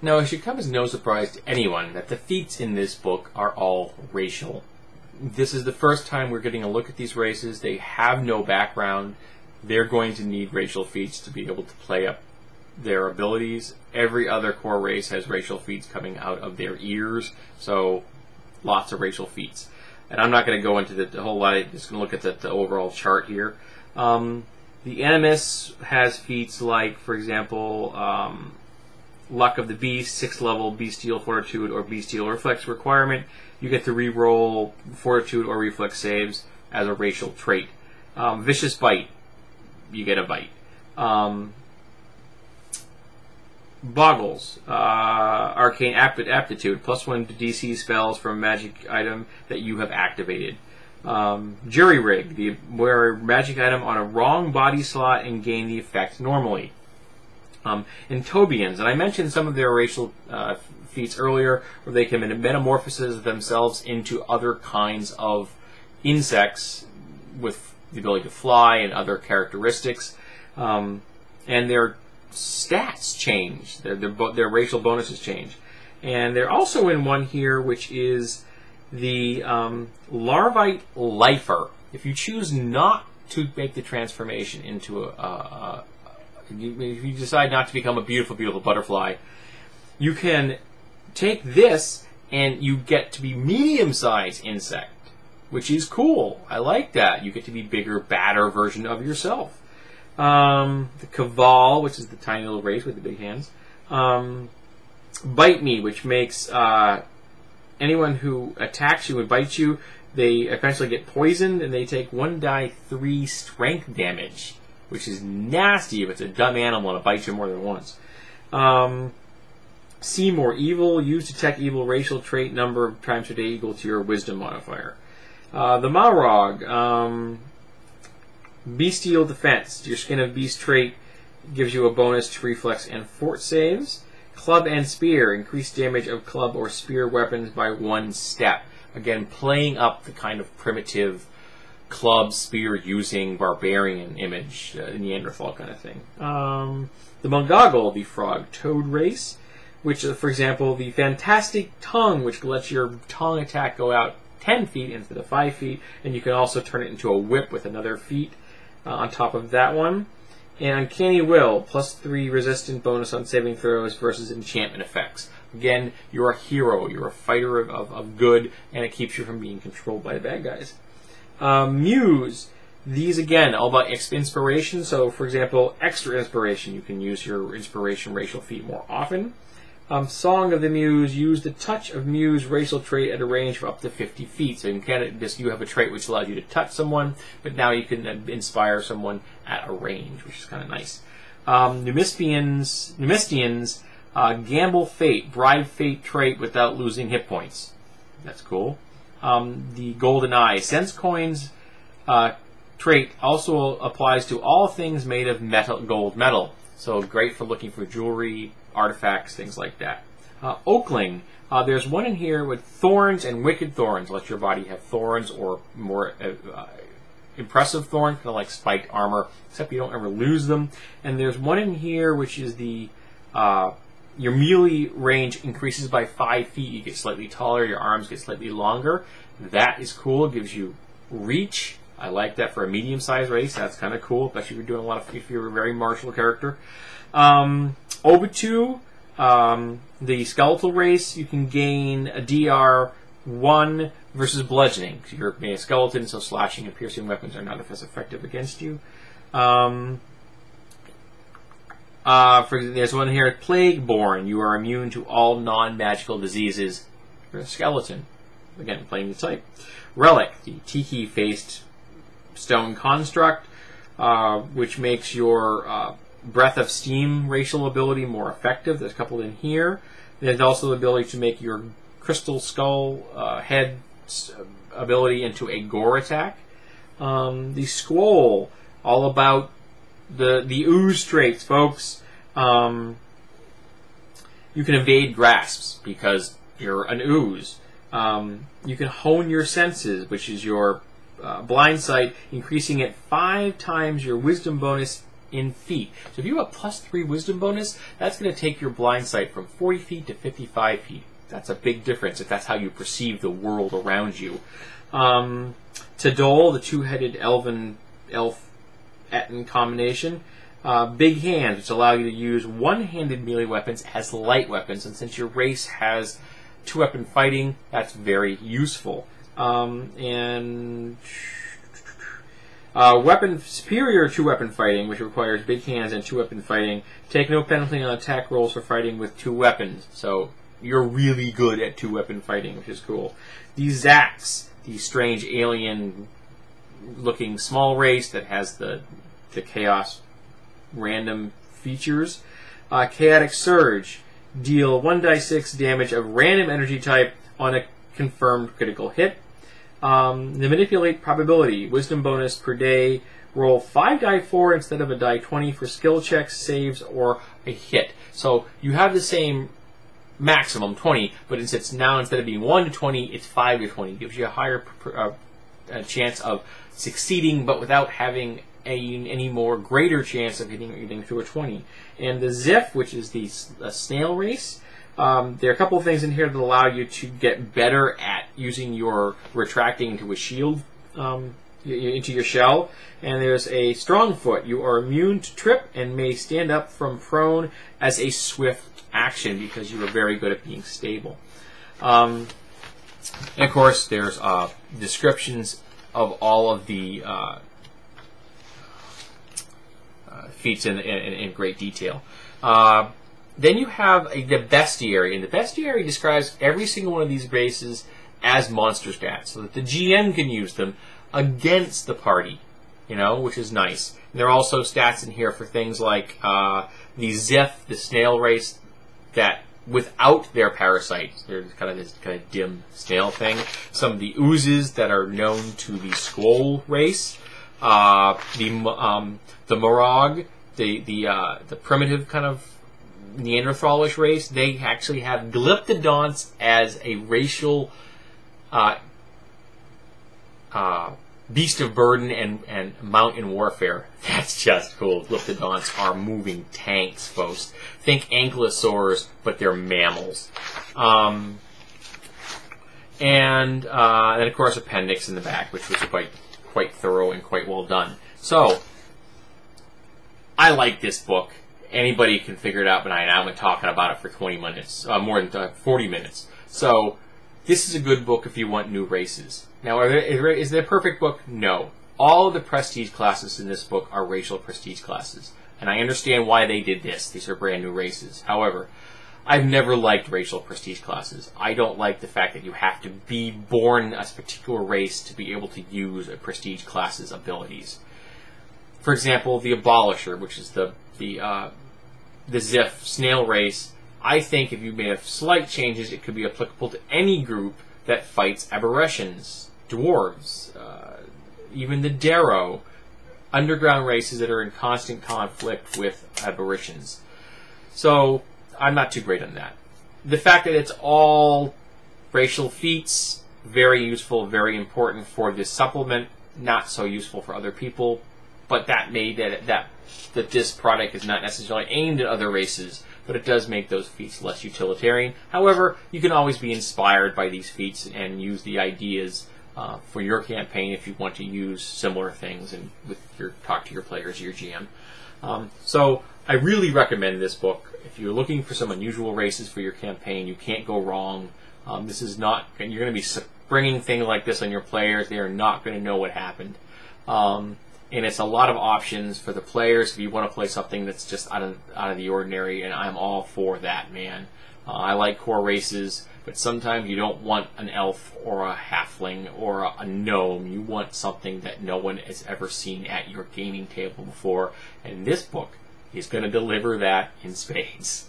Now, it should come as no surprise to anyone that the feats in this book are all racial. This is the first time we're getting a look at these races. They have no background. They're going to need racial feats to be able to play up their abilities. Every other core race has racial feats coming out of their ears, so lots of racial feats. And I'm not going to go into the whole lot. I'm just going to look at the overall chart here. The Animus has feats like, for example, Luck of the Beast, 6th level Bestial Fortitude or Bestial Reflex requirement. You get to re-roll Fortitude or Reflex saves as a racial trait. Vicious Bite, you get a bite. Boggles, Arcane Aptitude, +1 to DC spells from a magic item that you have activated. Jury Rig, wear a magic item on a wrong body slot and gain the effect normally. And Tobians, and I mentioned some of their racial feats earlier, where they can metamorphose themselves into other kinds of insects with the ability to fly and other characteristics, and their stats change, their racial bonuses change. And they're also in one here, which is the Larvite Lifer. If you choose not to make the transformation into if you decide not to become a beautiful, beautiful butterfly, you can take this and you get to be medium-sized insect, which is cool. I like that. You get to be bigger, badder version of yourself. The Cavall, which is the tiny little race with the big hands. Bite Me, which makes anyone who attacks you and bites you, they eventually get poisoned and they take 1d3 strength damage, which is nasty if it's a dumb animal and it bites you more than once. See More Evil, use Detect Evil racial trait number of times per day equal to your Wisdom modifier. The Malrog, Bestial Defense, your Skin of Beast trait gives you a bonus to Reflex and Fort saves. Club and Spear, increase damage of club or spear weapons by 1 step. Again, playing up the kind of primitive club, spear using barbarian image, Neanderthal kind of thing. The Mongoggle, the frog toad race, which, for example, the Fantastic Tongue, which lets your tongue attack go out 10 feet instead of 5 feet, and you can also turn it into a whip with another feat on top of that one. And Uncanny Will, +3 resistant bonus on saving throws versus enchantment effects. Again, you're a hero, you're a fighter of good, and it keeps you from being controlled by the bad guys. Muse, these again, all about inspiration. So, for example, extra inspiration, you can use your inspiration racial feat more often. Song of the Muse, use the Touch of Muse racial trait at a range of up to 50 feet. So you have a trait which allows you to touch someone, but now you can inspire someone at a range, which is kind of nice. Numistians, Gamble Fate, bribe Fate trait without losing hit points. That's cool. The Golden Eye, Sense Coins trait also applies to all things made of gold metal. So great for looking for jewelry, artifacts, things like that. Oakling, there's one in here with Thorns and Wicked Thorns. Let your body have thorns or more impressive thorns, kind of like spiked armor, except you don't ever lose them. And there's one in here which is the your melee range increases by 5 feet. You get slightly taller, your arms get slightly longer. That is cool. It gives you reach. I like that for a medium-sized race. That's kind of cool, especially if you're doing a lot of, if you're a very martial character. Obitu, the skeletal race, you can gain a DR 1 versus bludgeoning. So you're a skeleton, so slashing and piercing weapons are not as effective against you. There's one here, Plagueborn. You are immune to all non-magical diseases. You're a skeleton. Again, playing the type. Relic, the tiki-faced stone construct, which makes your Breath of Steam racial ability more effective. There's a couple in here. There's also the ability to make your Crystal Skull head ability into a gore attack. The Squall, all about the ooze traits, folks. You can evade grasps because you're an ooze. You can hone your senses, which is your blind sight, increasing it 5 times your wisdom bonus in feet. So if you have a +3 wisdom bonus, that's going to take your blind sight from 40 feet to 55 feet. That's a big difference if that's how you perceive the world around you. Tadol, the two-headed elf-Etten combination. Big hands, which allow you to use one-handed melee weapons as light weapons. And since your race has two-weapon fighting, that's very useful. Weapon superior two-weapon fighting, which requires big hands and two-weapon fighting. Take no penalty on attack rolls for fighting with two weapons. So you're really good at two-weapon fighting, which is cool. These Zax, the strange alien-looking small race that has the chaos random features. Chaotic Surge, deal 1d6 damage of random energy type on a confirmed critical hit. The Manipulate probability, wisdom bonus per day. Roll 5d4 instead of a die 20 for skill checks, saves, or a hit. So you have the same maximum 20, but it's now instead of being 1 to 20, it's 5 to 20. It gives you a higher chance of succeeding, but without having any more greater chance of hitting through a 20. And the Ziff, which is the snail race, there are a couple of things in here that allow you to get better at using your retracting into a shield, into your shell. And there's a strong foot. You are immune to trip and may stand up from prone as a swift action because you are very good at being stable. And of course, there's descriptions of all of the feats in great detail. Then you have the bestiary, and the bestiary describes every single one of these races as monster stats, so that the GM can use them against the party, which is nice. And there are also stats in here for things like the Ziff, the snail race, that without their parasites, there's kind of this dim snail thing. Some of the oozes that are known to the Skål race, the Morag, the primitive kind of Neanderthalish race. They actually have Glyptodonts as a racial beast of burden and mount in warfare. That's just cool. Glyptodonts are moving tanks, folks. Think ankylosaurs, but they're mammals. And of course appendix in the back, which was quite thorough and quite well done. So I like this book. Anybody can figure it out, but I've been talking about it for 20 minutes, more than 40 minutes. So this is a good book if you want new races. Now, is it a perfect book? No. All of the prestige classes in this book are racial prestige classes. And I understand why they did this. These are brand new races. However, I've never liked racial prestige classes. I don't like the fact that you have to be born a particular race to be able to use a prestige class's abilities. For example, the Abolisher, which is the Ziff snail race. I think if you made slight changes, it could be applicable to any group that fights aberrations, dwarves, even the Darrow, underground races that are in constant conflict with aberrations. So I'm not too great on that. The fact that it's all racial feats, very useful, very important for this supplement, not so useful for other people, but that this product is not necessarily aimed at other races, but it does make those feats less utilitarian. However, you can always be inspired by these feats and use the ideas for your campaign if you want to use similar things and talk to your players, your GM. So I really recommend this book. If you're looking for some unusual races for your campaign, you can't go wrong. This is not, you're going to be springing things like this on your players. They are not going to know what happened. And it's a lot of options for the players if you want to play something that's just out of the ordinary, and I'm all for that, man. I like core races, but sometimes you don't want an elf or a halfling or a gnome. You want something that no one has ever seen at your gaming table before, and this book is going to deliver that in spades.